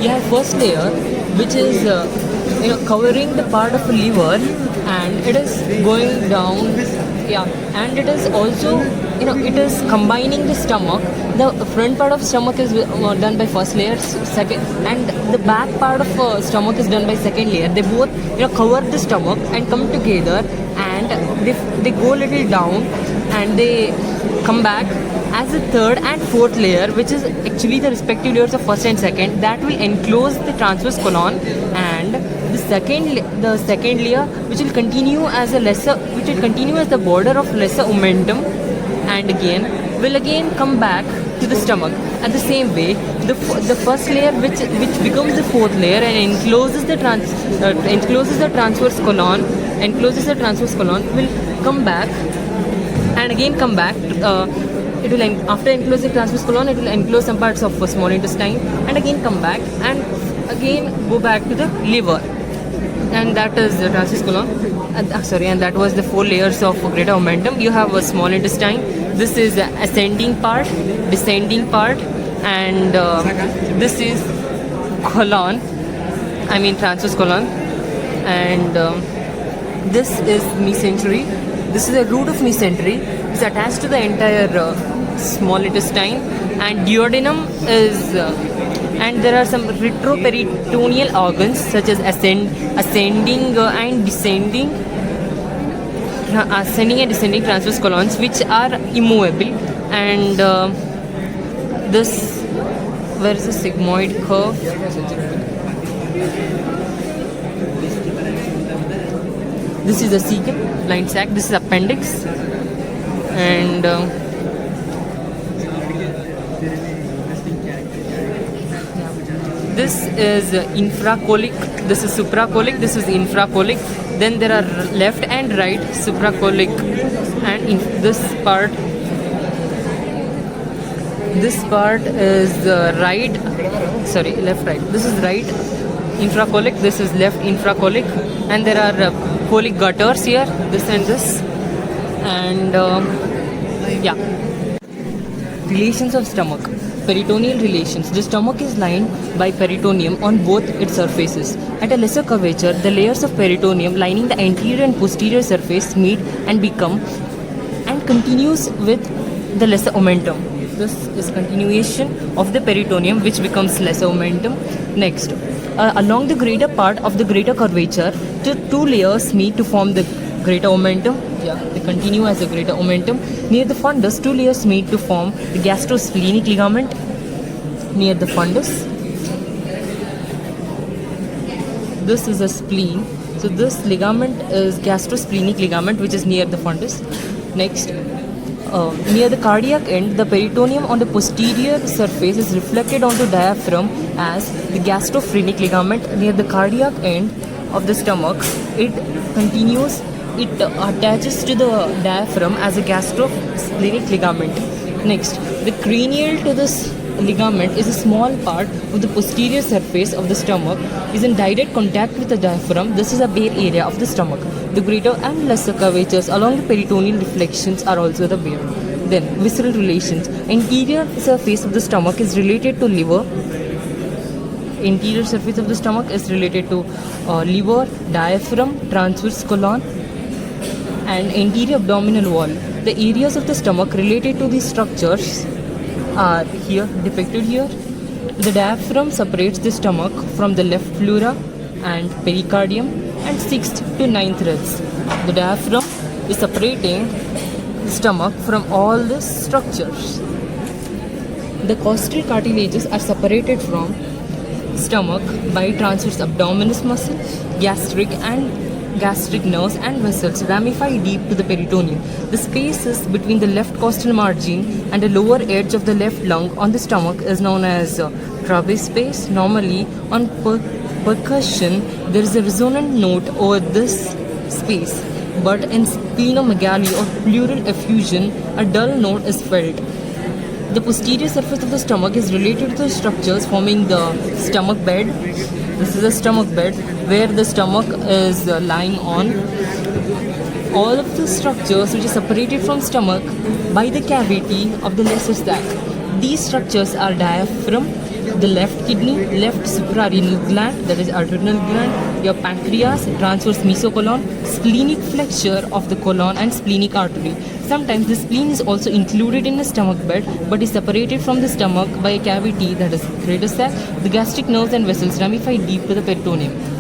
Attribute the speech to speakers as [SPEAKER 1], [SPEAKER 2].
[SPEAKER 1] You have first layer, which is covering the part of the liver, and it is going down. Yeah, and it is also it is combining the stomach. The front part of stomach is done by first layer, second, and the back part of stomach is done by second layer. They both cover the stomach and come together, and they go a little down, and they come back as the third and fourth layer, which is actually the respective layers of first and second, that will enclose the transverse colon, and the second layer, which will continue as the border of lesser omentum, and will again come back to the stomach. At the same way, the first layer, which becomes the fourth layer and encloses the transverse colon, will come back and again come back. It will after enclosing transverse colon, it will enclose some parts of small intestine, and again come back and again go back to the liver, and that is the transverse colon. And that was the 4 layers of greater omentum. You have a small intestine. This is the ascending part, descending part, and this is colon. I mean transverse colon, and this is mesentery. This is the root of mesentery. It's attached to the entire small intestine, and duodenum is and there are some retroperitoneal organs such as ascending and descending transverse colons, which are immovable, and where is the sigmoid curve? This is the cecum, blind sac. This is appendix, and this is infracolic, this is supracolic, this is infracolic. Then there are left and right supracolic, and in this part is left right. This is right infracolic, this is left infracolic, and there are colic gutters here, this and this, and relations of stomach. Peritoneal relations. The stomach is lined by peritoneum on both its surfaces. At a lesser curvature, the layers of peritoneum lining the anterior and posterior surface meet and continues with the lesser omentum. This is continuation of the peritoneum, which becomes lesser omentum. Next, along the greater part of the greater curvature, the 2 layers meet to form the greater omentum. They continue as a greater omentum. Near the fundus, 2 layers meet to form the gastrosplenic ligament. Near the fundus, this is a spleen. So this ligament is gastrosplenic ligament, which is near the fundus. Next, near the cardiac end, the peritoneum on the posterior surface is reflected onto diaphragm as the gastrophrenic ligament. Near the cardiac end of the stomach, it attaches to the diaphragm as a gastrosplenic ligament. Next, the cranial to this ligament is a small part of the posterior surface of the stomach, is in direct contact with the diaphragm. This is a bare area of the stomach. The greater and lesser curvatures along the peritoneal reflections are also the bare. Then, visceral relations. Anterior surface of the stomach is related to liver. Anterior surface of the stomach is related to liver, diaphragm, transverse colon, and anterior abdominal wall. The areas of the stomach related to these structures are here depicted here. The diaphragm separates the stomach from the left pleura and pericardium and 6th to 9th ribs. The diaphragm is separating the stomach from all the structures. The costal cartilages are separated from stomach by transverse abdominis muscle, gastric nerves and vessels ramify deep to the peritoneum. The spaces between the left costal margin and the lower edge of the left lung on the stomach is known as trabecular space. Normally, on percussion, there is a resonant note over this space, but in splenomegaly or pleural effusion, a dull note is felt. The posterior surface of the stomach is related to the structures forming the stomach bed. This is a stomach bed where the stomach is lying on. All of the structures which are separated from stomach by the cavity of the lesser sac. These structures are diaphragm, the left kidney, left suprarenal gland, that is adrenal gland, your pancreas, transverse mesocolon, splenic flexure of the colon and splenic artery. Sometimes the spleen is also included in the stomach bed but is separated from the stomach by a cavity, that is greater sac. The gastric nerves and vessels ramify deep to the peritoneum.